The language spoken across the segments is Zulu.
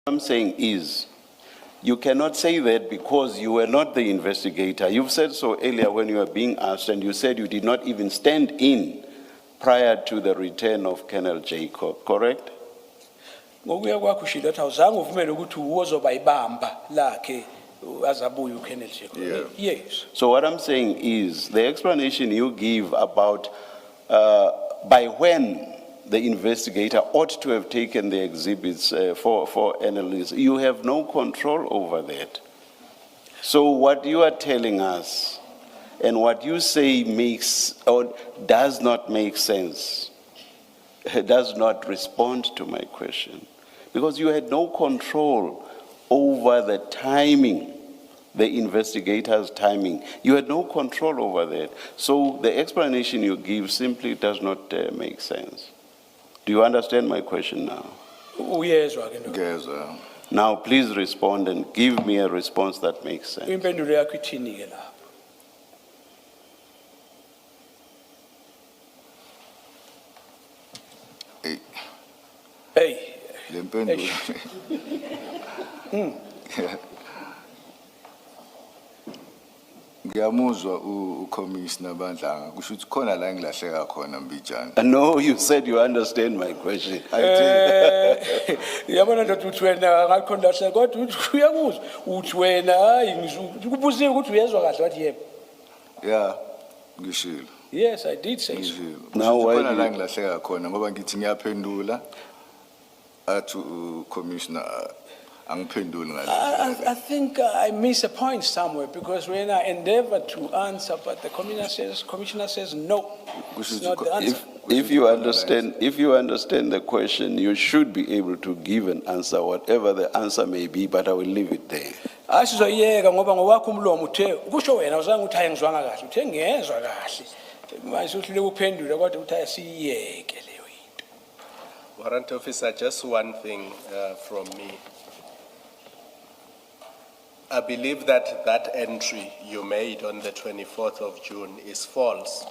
I'm saying is, you cannot say that because you were not the investigator. You've said so earlier when you were being asked, and you said you did not even stand in prior to the return of Colonel Jacob, correct? Ngokuya kwakho ushilo athi awuzange uvumele ukuthi uwozoba ibamba lakhe azabuye uKenneth Jacob. Yeah. Yes. So what I'm saying is, the explanation you give about by when the investigator ought to have taken the exhibits for analysis, you have no control over that. So what you are telling us and what you say makes or does not make sense, does not respond to my question. Because you had no control over the timing, the investigator's timing. You had no control over that. So the explanation you give simply does not make sense. Do you understand my question now? Uyezwa ke ndoda. Ngezwa. Now please respond and give me a response that makes sense. Impendulo yakho ithini ke lapho? Hey, Hey. le mpendulo. Ngiyamuzwa uCommissioner Bandlanga kusho ukuthi khona la engilahleka khona Mbijana. No, you said you understand my question. Yabona ndoda uthi wena ngakho ndahle kodwa uthi uyakuzwa uthi wena hayi ngikubuziwe ukuthi uyezwa kahle wathi yebo. Yeah, ngishilo. Yes, I did say so. Ngishilo. Now why Khona do la you- engilahleka khona ngoba ngithi ngiyaphendula athi uCommissioner angiphenduli ngale. I think I miss a point somewhere because when I endeavor to answer, but the commissioner says no. It's not the answer. If you understand the question, you should be able to give an answer, whatever the answer may be, but I will leave it there. Asizoyeka ngoba ngowakho umlomo uthe kusho wena uzange uthi ayengizwanga kahle uthe ngezwa kahle. Manje uthi lekuphendula kodwa uthi asiyeke leyo into. Warrant Officer, just one thing from me. I believe that entry you made on the 24th of June is false.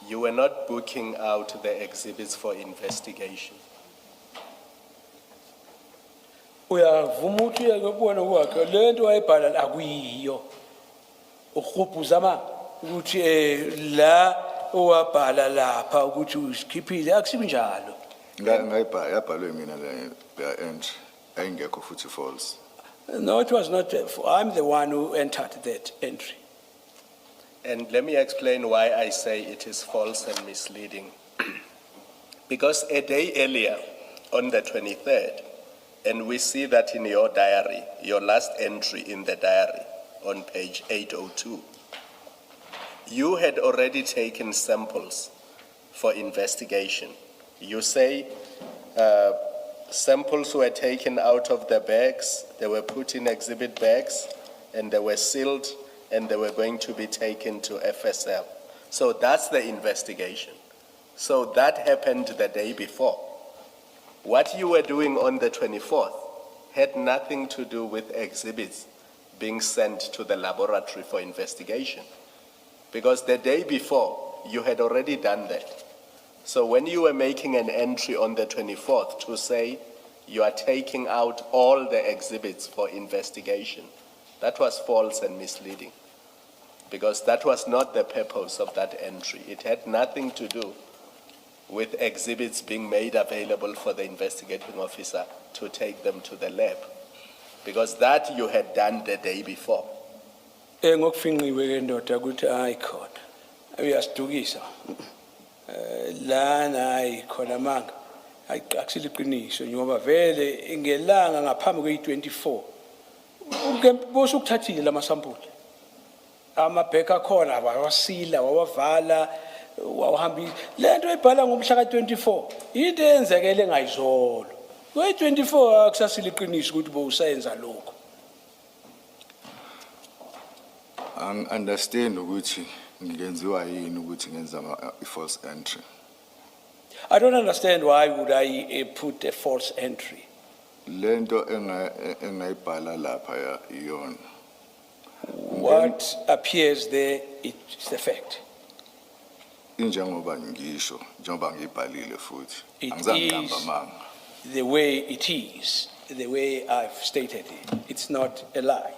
You were not booking out the exhibits for investigation. Uyavuma ukuthi uyakubona kwakhe lento wayibhala la kuyiyo. Ukhuphuza ama ukuthi la owabhala lapha ukuthi usikhiphile akusinjalo. Yabhalwe mina le entry ayingekho futhi false. No, it was not. I'm the one who entered that entry. And let me explain why I say it is false and misleading. Because a day earlier, on the 23rd, and we see that in your diary, your last entry in the diary on page 802, you had already taken samples for investigation. You say samples were taken out of the bags, they were put in exhibit bags, and they were sealed, and they were going to be taken to FSL. So that's the investigation. So that happened the day before. What you were doing on the 24th had nothing to do with exhibits being sent to the laboratory for investigation. Because the day before, you had already done that. So when you were making an entry on the 24th to say you are taking out all the exhibits for investigation, that was false and misleading. Because that was not the purpose of that entry. It had nothing to do with exhibits being made available for the investigating officer to take them to the lab. Because that you had done the day before. Ngokufinqiwe ke ndoda ukuthi hayi khona. Uyasidukisa. Lana hayi khona manga. Akusile iqiniso ngoba vele ngelanga ngaphambi kwe24. Ukembosa ukuthathile lama sample. Amabheka khona wawasila wawavala wawahambisa. Lento ayibhala ngomhla ka24 into eyenzekele ngayizolo. Kwe24 akusasile iqiniso ukuthi bowusayenza lokho. Ang understand ukuthi ngiyenziwa yini ukuthi ngenza false entry. I don't understand why would I put a false entry. Lento engayibhala lapha ya iyona. What appears there is the fact. Injengoba ngisho njengoba ngibhalile futhi It angizange ngihamba is manga. the way it is. the way I've stated it. It's not a lie.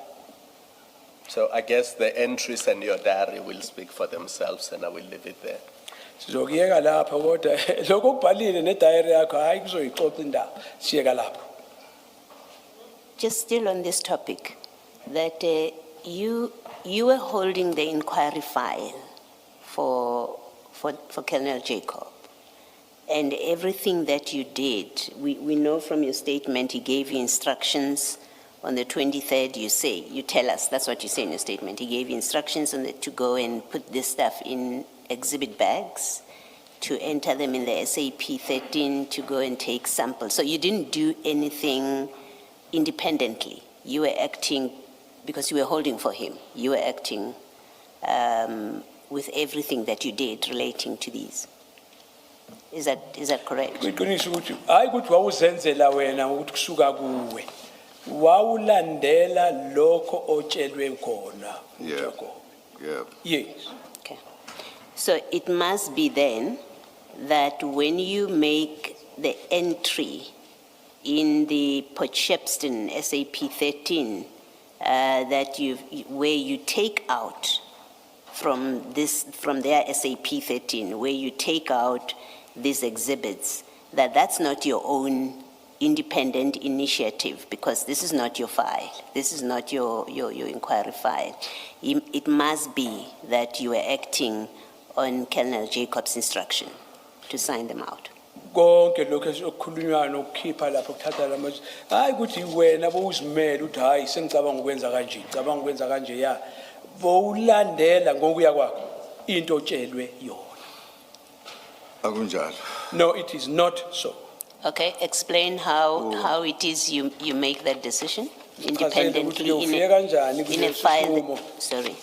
So I guess the entries and your diary will speak for themselves, and I will leave it there. Sizokuyeka lapha kodwa lokho kubhalile ne-diary yakho hayi kuzoyixoxa indaba. Siyeka lapho. Just still on this topic, that you were holding the inquiry file for Colonel Jacob, and everything that you did, we know from your statement he gave you instructions on the 23rd. You tell us that's what you say in your statement. He gave you instructions to go and put this stuff in exhibit bags, to enter them in the SAP 13, to go and take samples. So you didn't do anything independently. You were acting because you were holding for him. You were acting with everything that you did relating to these. Is that correct? Kuyiqiniso ukuthi hayi ukuthi wawuzenzela wena ukuthi kusuka kuwe. Wawulandela lokho otshelwe khona. Yeah. Yeah. Yes. Okay. So it must be then that when you make the entry in the Port Shepstone SAP 13, where you take out from their SAP 13, where you take out these exhibits, that's not your own independent initiative, because this is not your file. This is not your inquiry file. It must be that you were acting on Colonel Jacob's instruction to sign them out. Konke lokho esikhulunywa nokukhipha lapho kuthatha lamazwi hayi ukuthi wena bowuzimela uthi hayi sengicabanga ukwenza kanje ngicabanga ukwenza kanje ya bowulandela ngokuya kwakho into otshelwe yona. Akunjalo. No, it is not so. Okay, explain how it is you make that decision independently Ufike kanjani in a file. Sorry.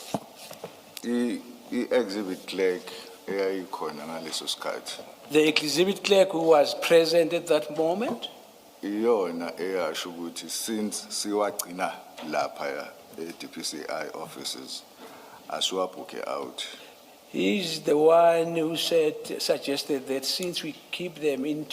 I-exhibit clerk eyayikhona ngaleso sikhathi. The exhibit clerk who was present at that moment, Iyona eyasho ukuthi since siwagcina lapha e-DPCI offices asiwabhuke out. he's the one who suggested that since we keep them in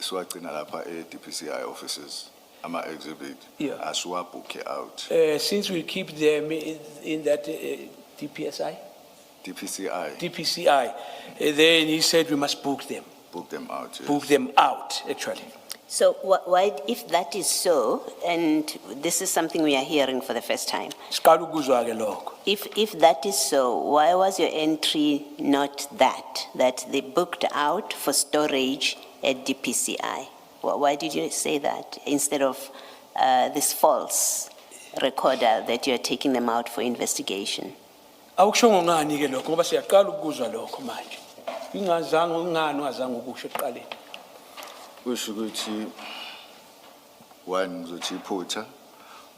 Siwagcina lapha e-DPCI offices ama-exhibit Yeah. asiwabhuke out. since we keep them in that DPSI, DPCI, then he said we must book them. book them out. Yes. Book them out, actually. So why, if that is so, and this is something we are hearing for the first time, Siqala ukuzwa-ke lokho. if that is so, why was your entry not that they booked out for storage at DPCI? Why did you say that instead of this false recorder that you're taking them out for investigation? Awukushongo ngani-ke lokho ngoba siyaqala ukuzwa lokho manje. Ungani ungazange ukusho ekuqaleni. Kusho ukuthi one ngizothi iphutha,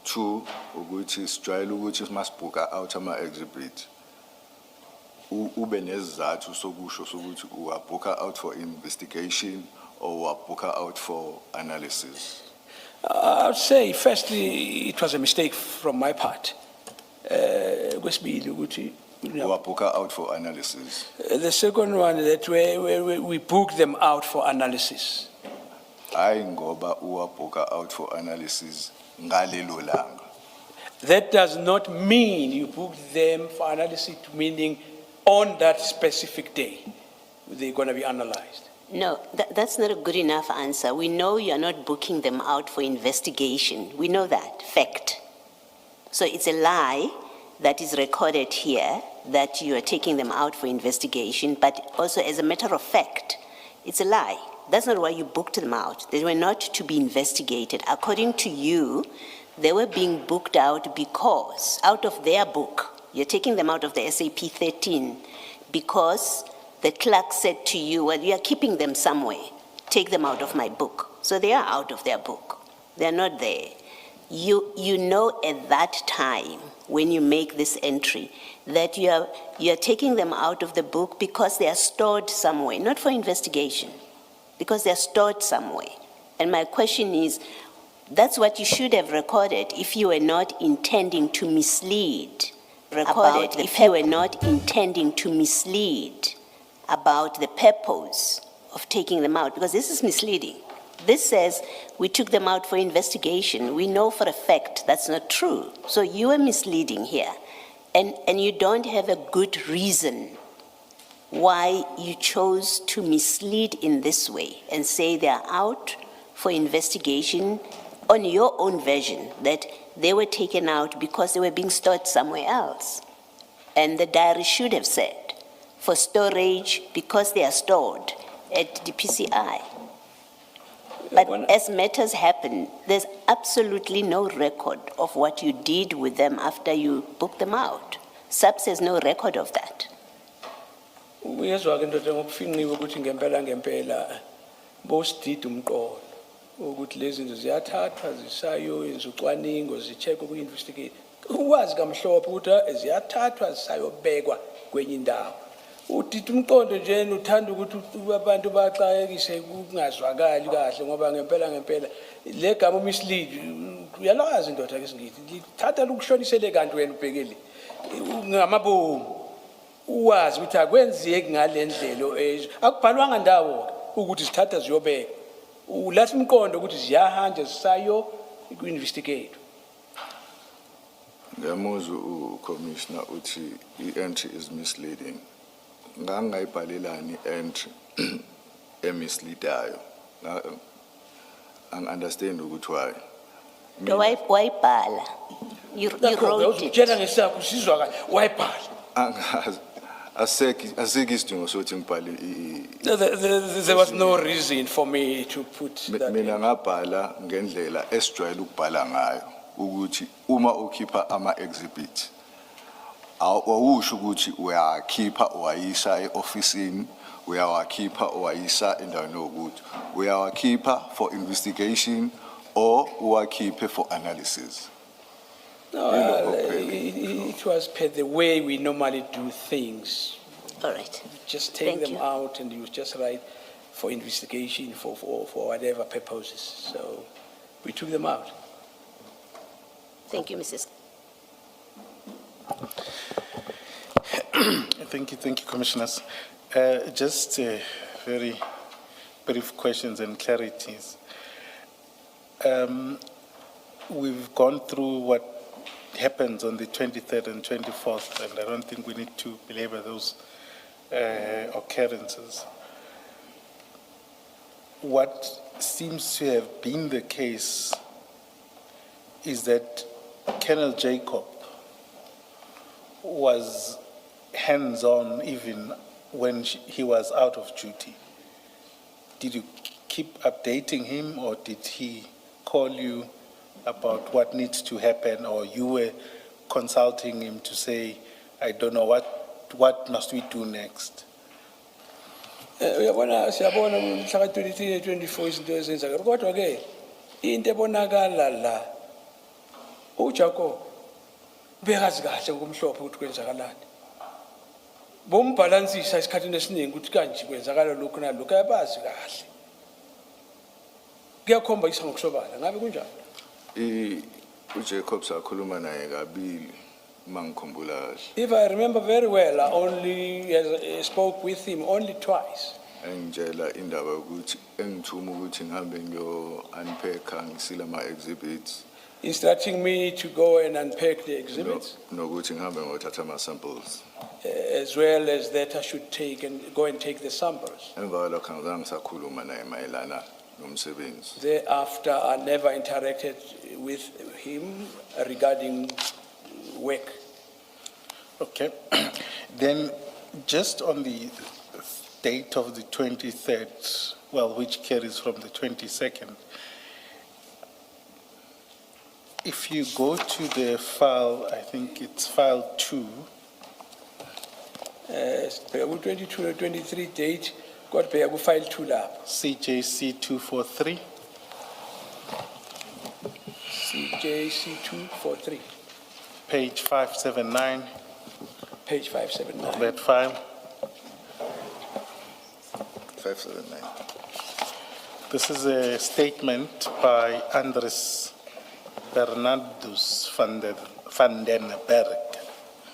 two ukuthi sijwayele ukuthi masibhuka out ama-exhibit ube nezizathu sokusho sokuthi uwabhuka out for investigation or uwabhuka out for analysis. I would say, firstly, it was a mistake from my part. Kwesibili ukuthi, Uwabhuka out for analysis. the second one, that we booked them out for analysis. Hayi ngoba uwabhuka out for analysis ngalelo langa. That does not mean you booked them for analysis, meaning on that specific day, they're going to be analyzed. No, that's not a good enough answer. We know you're not booking them out for investigation. We know that, fact. So it's a lie that is recorded here that you are taking them out for investigation, but also as a matter of fact, it's a lie. That's not why you booked them out. They were not to be investigated. According to you, they were being booked out because, out of their book, you're taking them out of the SAP 13 because the clerk said to you, well, you are keeping them somewhere. Take them out of my book. So they are out of their book. They're not there. You know at that time, when you make this entry, that you are taking them out of the book because they are stored somewhere, not for investigation, because they are stored somewhere. And my question is, that's what you should have recorded if you were not intending to mislead. If you were not intending to mislead about the purpose of taking them out, because this is misleading. This says we took them out for investigation. We know for a fact that's not true. So you are misleading here. And you don't have a good reason why you chose to mislead in this way and say they are out for investigation on your own version, that they were taken out because they were being stored somewhere else. And the diary should have said, for storage because they are stored at the PCI. But as matters happen, there's absolutely no record of what you did with them after you booked them out. SAPS has no record of that. Uyezwa ke ndoda ngokufinqiwe ukuthi ngempela bosidida umqondo ukuthi lezi zinto ziyathathwa zisayoyenza ucwaningo zicheck ku-investigate. Uwazi kamhlophe ukuthi ziyathathwa zisayobekwa kwenye indawo. Udida umqondo nje uthanda ukuthi abantu baxakekise kungazwakali kahle ngoba ngempela le gama mislead uyalazi ndoda ke singithi lithatha lokushonisele kanti wena ubhekele ngamabomu uwazi ukuthi akwenzeki ngalendlela akubhalwanga ndawo ukuthi sithatha ziyobeka ulathi umqondo ukuthi ziyahanja zisayo ku-investigate. Ngiyamuzwa uCommissioner uthi i-entry is misleading. Ngangayibhalelani i-entry emisleadayo. Understand ukuthi why. Why bala? You wrote it. Utshela ngesakho sizwa kahle wayibhala. Angazi asekho isidingo sokuthi ngibhale There was no reason for me to put that. mina ngabhala ngendlela esijwayele ukubhala ngayo ukuthi uma ukhipha ama-exhibit awusho ukuthi uyakhipha uwayisa e-ofisini uyawakhipha uwayisa endaweni yokuthi uyawakhipha for investigation or uwakhiphe for analysis. No, it was per the way we normally do things. All right. Just take Thank them you. out and you just write for investigation, for whatever purposes. So we took them out. Thank you, Mrs. Thank you, Commissioners. Just very brief questions and clarities. We've gone through what happens on the 23rd and 24th, and I don't think we need to belabor those occurrences. What seems to have been the case is that Colonel Jacob was hands-on even when he was out of duty. Did you keep updating him, or did he call you about what needs to happen, or you were consulting him to say, I don't know, what must we do next? Uyabona siyabona mhla ka-23 24 izinto ezenzeka kodwa ke into ebonakala la uJacob bekazi kahle ngomhlophe ukuthi kwenzakalani bombalansisa isikhathini esiningi ukuthi kanje kwenzakala lokhu nalokhu ayabazi kahle kuyakhomba isa ngokusobala ngabe kunjalo uJacob sakhuluma naye kabili mangikhumbula kahle. If I remember very well, I only spoke with him only twice. Engitshela indaba ukuthi engithuma ukuthi ngihambe ngiyo-unpacka ngisile ama-exhibits Instructing me to go and unpack the exhibits, nokuthi ngihambe ngiyothatha ama-samples. as well as that I should go and take the samples. Emva kwalokho angizange ngisakhuluma naye mayelana nomsebenzi. Thereafter, I never interacted with him regarding work. Okay. Then, just on the date of the 23rd, well, which carries from the 22nd, if you go to the file, I think it's file 2, 22 or 23 date, got pay file 2 lab. CJC 243, CJC 243, page 579 page of 579. that file. 579. This is a statement by Andres Bernardus van den Berg.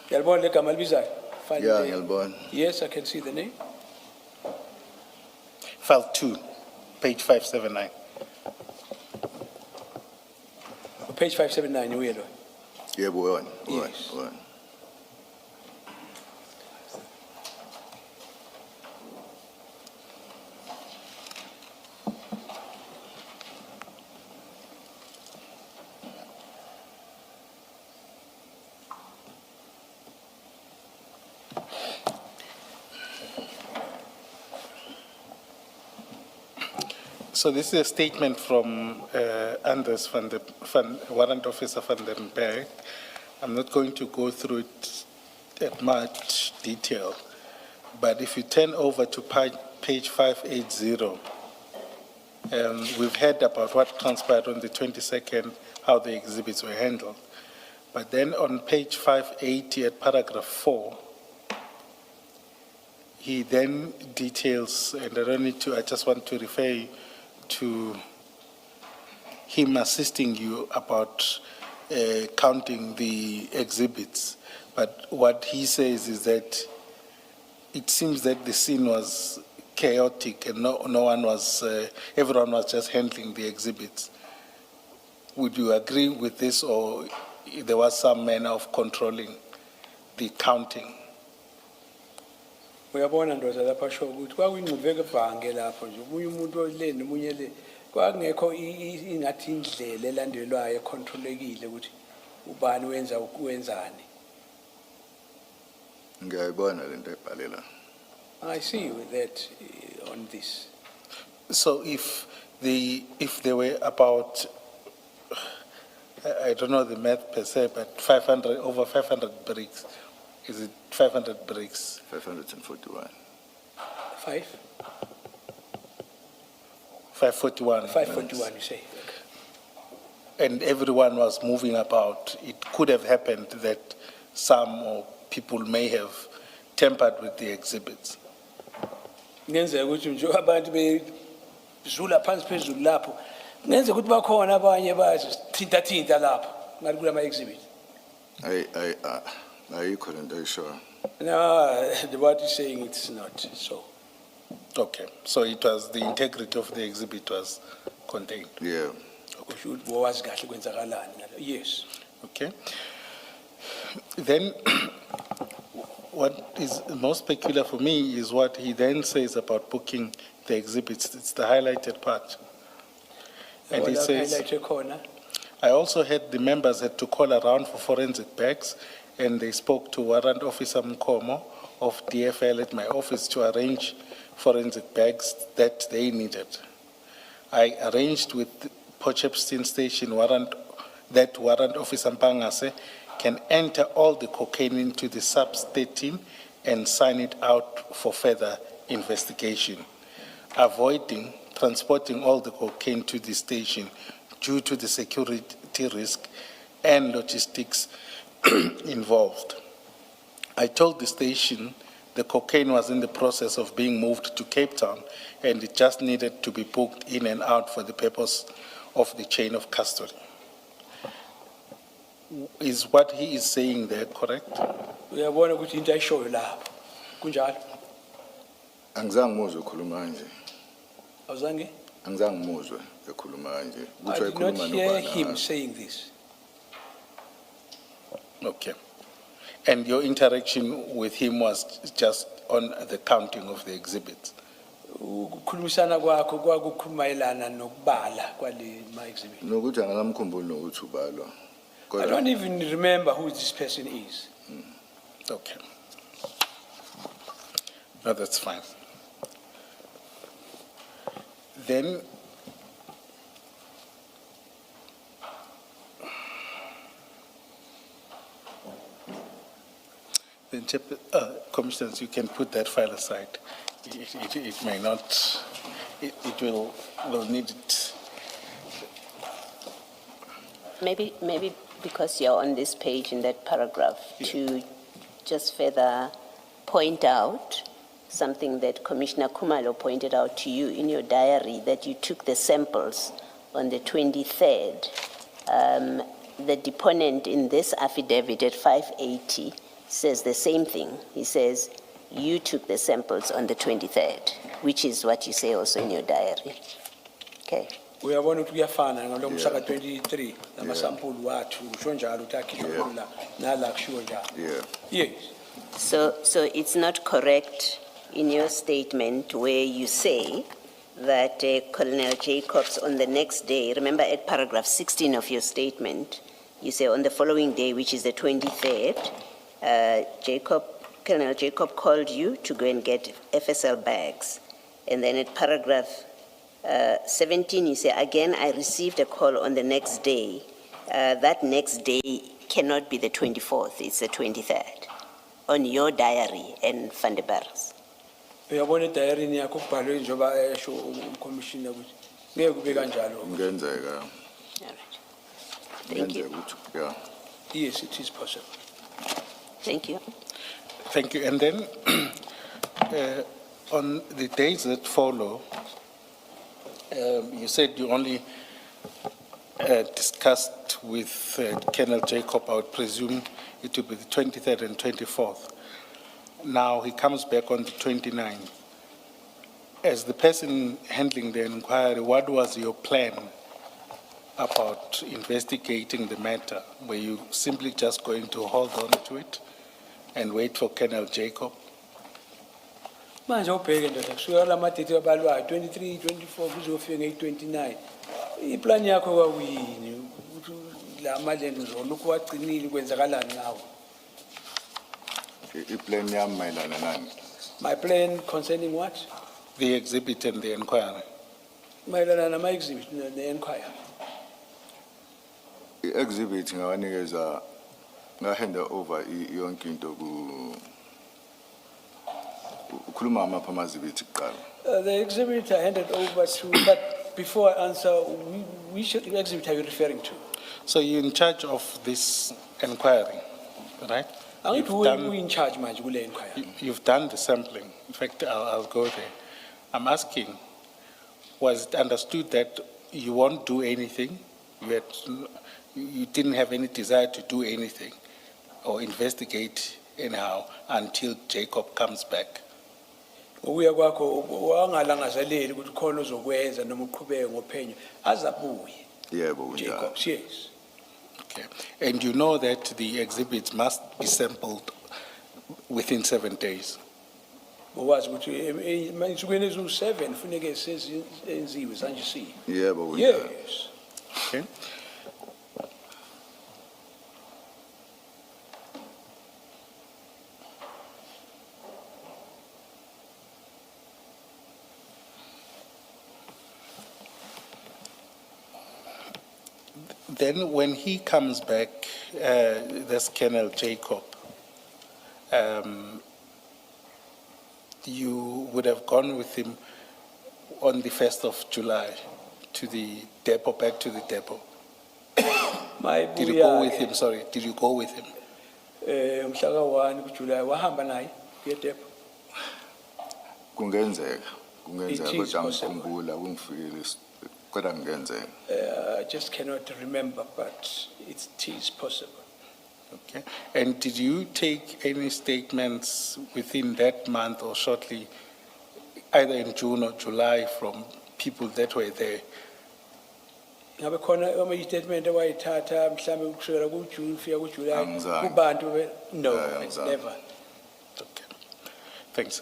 Yalbon le Kamal Bizarre. Yeah, ngiyalibona. Yes, I can see the name. File 2, page 579. page 579, uye lo. Yebo, one. Yes. So this is a statement from Anders Warrant Officer van den Berg. I'm not going to go through it at much detail, but if you turn over to page 580, we've heard about what transpired on the 22nd, how the exhibits were handled. But then on page 580 at paragraph 4, he then details, and I don't need to, I just want to refer you to him assisting you about counting the exhibits. But what he says is that it seems that the scene was chaotic and no one was, everyone was just handling the exhibits. Would you agree with this, or there was some manner of controlling the counting? Uyabona ndoda lapha sho ukuthi kwakuyingquveke ebhange lapho nje umunye umuntu ole nomunye le kwakungekho ingathi indlela elandelwayo econtrolekile ukuthi ubani wenza ukwenzani. Ngiyayibona lento ebhalela. I see with that on this. So if there were about, I don't know the math per se, but over 500 bricks, is it 500 bricks? 541. 541. 541 you say. And everyone was moving about. It could have happened that some or people may have tampered with the exhibits. Ngenzeka ukuthi nje abantu bezula phansi phezulu lapho ngenzeka ukuthi bakhona abanye bathi thinta lapho ngali kulama exhibit. Ayikho lento ayishoyo. No, what is saying it's not so. Okay, so it was the integrity of the exhibit was contained. Yeah. Kusho ukuthi wazi kahle kwenzakalani ngalo. Yes. Okay. Then, what is most peculiar for me is what he then says about booking the exhibits. It's the highlighted part. And he says, highlight corner. I also heard the members had to call around for forensic bags, and they spoke to Warrant Officer Mkomo of DFL at my office to arrange forensic bags that they needed. I arranged with Potchefstroom Station that Warrant Officer Mpangase can enter all the cocaine into the sub-13 and sign it out for further investigation, avoiding transporting all the cocaine to the station due to the security risk and logistics involved. I told the station the cocaine was in the process of being moved to Cape Town and it just needed to be booked in and out for the purpose of the chain of custody. Is what he is saying there correct? Uyabona ukuthi into ayishoyo lapho. Kunjalo. Angizange ngizwe ukhuluma kanje. Awuzange? Angizange ngizwe ekhuluma kanje. I did not hear him saying this. Okay. And your interaction with him was just on the counting of the exhibits? Ukukhulumisana kwakho kwakukhulumayelana nokubala kwale ma exhibit. Nokuthi angalamkhumbuli nokuthi ubalwa. I don't even remember who this person is. Okay. No, that's fine. Then, Commissioners, you can put that file aside. It may not, it will need it. Maybe because you're on this page in that paragraph, to just further point out something that Commissioner Kumalo pointed out to you in your diary, that you took the samples on the 23rd. The deponent in this affidavit at 580 says the same thing. He says, you took the samples on the 23rd, which is what you say also in your diary. Okay. Uyabona ukuthi kuyafana ngalo mhla 23 amasampuli wathu usho njalo ukuthi akhishwa la nala kushiwo njalo. Yeah. Yes. So it's not correct in your statement where you say that Colonel Jacobs on the next day, remember at paragraph 16 of your statement, you say on the following day, which is the 23rd, Colonel Jacob called you to go and get FSL bags. And then at paragraph 17, you say, again, I received a call on the next day. That next day cannot be the 24th, it's the 23rd. On your diary and Van der Berg's. Uyabona diary ni yakho kubhalwe njoba esho umcommissioner ukuthi ngeke kube kanjalo. Kungenzeka. All right. Thank you. Kungenzeka ukuthi, yeah. Yes, it is possible. Thank you. Thank you. And then on the days that follow, you said you only discussed with Colonel Jacob, I would presume it would be the 23rd and 24th. Now he comes back on the 29th. As the person handling the inquiry, what was your plan about investigating the matter? Were you simply just going to hold on to it and wait for Colonel Jacob? Manje ubheke ndoda kusuka la madate abalwayo 23 24 kuzofika nge29 iplan yakho kwakuyini ukuthi la malendo uzolokhu wagcinile kwenzakalani ngawo? Iplan yami mayelana nani? My plan concerning what? The exhibit and the inquiry. Mayelana nama exhibit ne inquiry. I-exhibit ngawanikeza ngahanda over yonke into ukhuluma amapha amazibiti kuqala. The exhibit I handed over to, but before I answer, which exhibit are you referring to? So you're in charge of this inquiry, right? Angithi who in charge manje kule inquiry? You've done the sampling. In fact, I'll go there. I'm asking, was it understood that you won't do anything? You didn't have any desire to do anything or investigate anyhow until Jacob comes back? Uya kwakho wangalangazeleli ukuthi khona ozokwenza noma uqhubeke ngophenyo azabuye. Yebo kunjalo. Jacobs, yes. Okay. And you know that the exhibits must be sampled within 7 days. Uwazi ukuthi ensukwini ezu7 funeke sezenziwe sanje si. Yebo kunjalo. Yes. Okay. Then when he comes back, this Colonel Jacob, you would have gone with him on the 1st of July to the depot, back to the depot. Did you go with him? Sorry, did you go with him? Mhlaka 1 kuJuly wahamba naye eDepo. Kungenzeka It is kodwa possible. ngikhumbula kungifikile kodwa kungenzeka. I just cannot remember, but it is possible. Okay. And did you take any statements within that month or shortly, either in June or July, from people that were there? Ngabe khona ama-statement awayithatha mhlawumbe kusukela kuJune kufika kuJuly Angizange. kubantu no, Angizange. never. Okay. Thanks.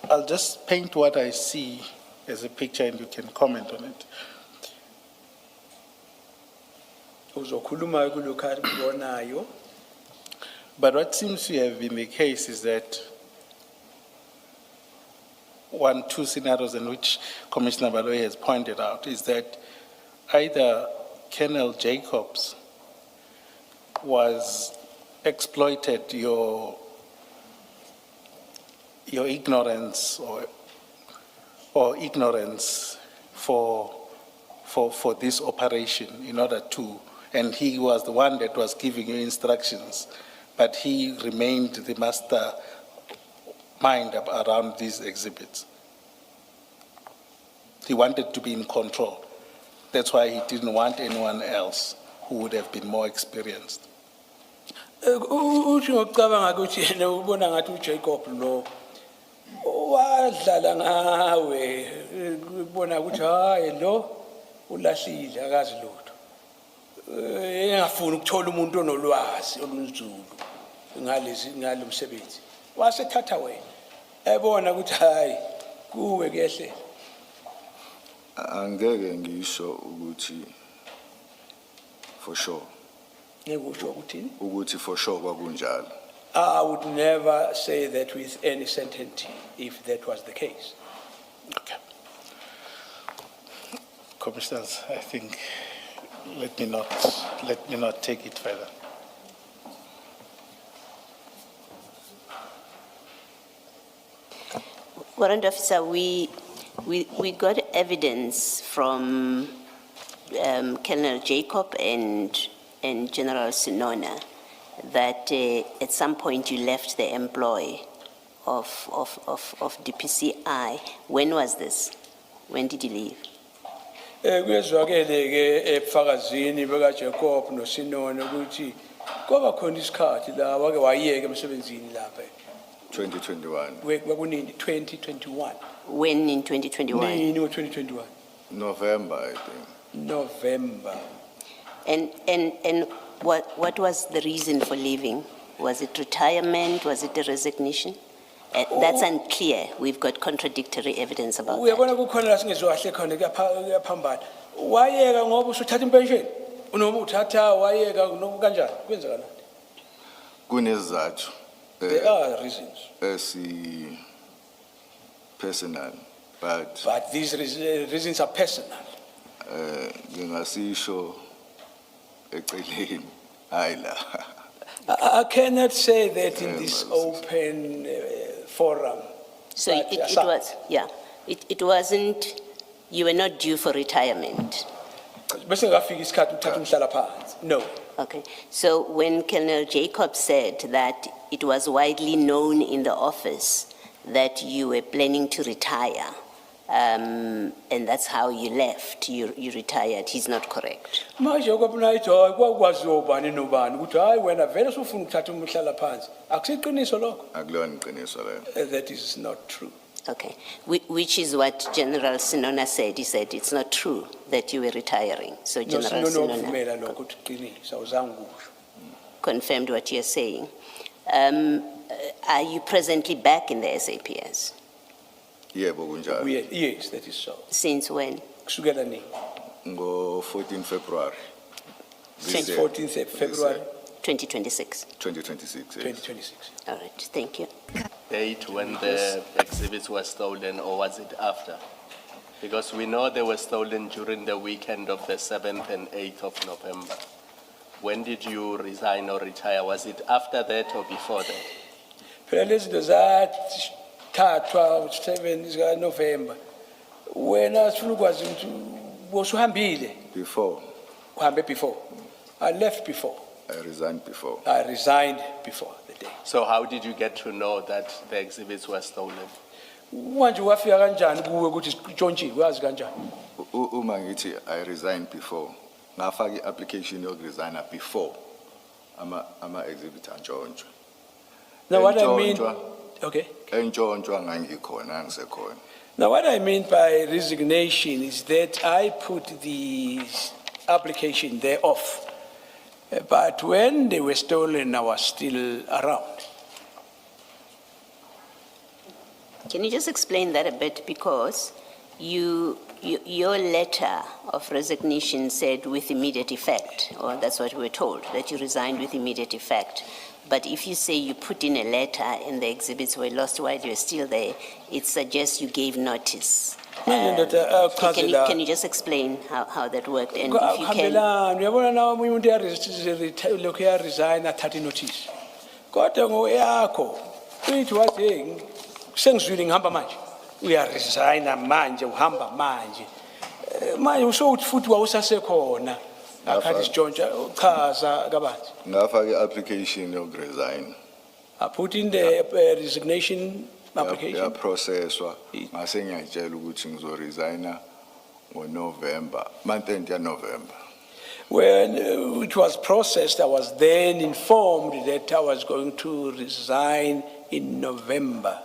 I'll just paint what I see as a picture and you can comment on it. Uzokhuluma kulokho akubonayo. But what seems to have been the case is that two scenarios in which Commissioner Baloyi has pointed out is that either Colonel Jacobs was exploited your ignorance or ignorance for this operation in order to, and he was the one that was giving you instructions, but he remained the master mind around these exhibits. He wanted to be in control. That's why he didn't want anyone else who would have been more experienced. Uthi ngokucabanga ukuthi yena ubona ngathi uJacob lo wadlala ngawe kubona ukuthi hayi lo ulahlile akazi lutho engafuni ukuthola umuntu onolwazi olunzulu ngalomsebenzi wasethatha wena ebona ukuthi hayi kuwe kuyehlela. Angeke ngisho ukuthi for sure. Ngekusho ukuthini? Ukuthi for sure kwakunjalo. I would never say that with any certainty if that was the case. Okay. Commissioners, I think, let me not take it further. Warrant Officer, we got evidence from Colonel Jacob and General Sinona that at some point you left the employ of DPCI. When was this? When did you leave? Kuyezwakele ke ebufakazini beka Jacob no Sinona ukuthi kwaba khona isikhathi la wake wayeka emsebenzini lapha 2021. kwakunini 2021. When in 2021? Nini ngo-2021? November, I think. November. And what was the reason for leaving? Was it retirement? Was it a resignation? That's unclear. We've got contradictory evidence about that. Uyabona kukhona la singezwa kahle khona kuyaphambana. Wayeka ngoba usuthatha impension. Unoma uthatha wayeka noma kanjani? Kwenzakalani? Kunezathu. There are reasons. Personal, but These reasons are personal. ngingasisho eceleni hayi la. I cannot say that in this open forum. So But, it some- was, yeah. It wasn't, you were not due for retirement. Bese ngafika isikhathi uthatha umhlalaphansi. No. Okay. So when Colonel Jacob said that it was widely known in the office that you were planning to retire, and that's how you left, you retired, he's not correct. Manje kwabunayithi hayi kwakwaziwa ubani nobani ukuthi hayi wena vele usufuna ukuthatha umhlalaphansi. Akusiqiniso lokho. Akulona iqiniso leyo. That is not true. Okay. Which is what General Sinona said. He said it's not true that you were retiring. So General No, Sinona kuvumela lokho ukuthi qiniso awuzange ukusho. confirmed what you're saying. Are you presently back in the SAPS? Yebo kunjalo. Yes, that is so. Since when? Kusukela nini? Ngo 14 February. Since 14th February 2026. 2026. Yes. 2026. All right, thank you. Date when the exhibits were stolen, or was it after? Because we know they were stolen during the weekend of the 7th and 8th of November. When did you resign or retire? Was it after that or before that? Phela lezi zinto zathathwa 7 November. Wena sifuna ukwazi ukuthi bosuhambile. Before, Uhambe before. I left before. I resigned before. I resigned before the day. So how did you get to know that the exhibits were stolen? Manje wafika kanjani kuwe ukuthi itshontshiwe wazi kanjani? Uma ngithi I resigned before, ngafaka i-application yokuresigna before ama exhibit antshontsho. Now what I mean, Entshontshwa- okay. Entshontsho ngangikhona angisekhona. Now what I mean by resignation is that I put the application there off. But when they were stolen, I was still around. Can you just explain that a bit? Because your letter of resignation said with immediate effect, or that's what we were told, that you resigned with immediate effect. But if you say you put in a letter and the exhibits were lost while you were still there, it suggests you gave notice. Can you just explain how that worked? And if you can, Khambelani, uyabona nawe umuntu lokhu resign athathe notice. Kodwa ngoyakho uyithi wathi sengizwile ngihamba manje. Uyaresigna manje uhamba manje. Manje usho uthi futhi wawusasekhona. Akhathi sitshontsha uchaza kabanzi. Ngafaka i-application yokuresign. I put in the resignation application. Yaprocesswa ngase ngiyatshela ukuthi ngizoresigna ngoNovember, month end ya November. When it was processed, I was then informed that I was going to resign in November.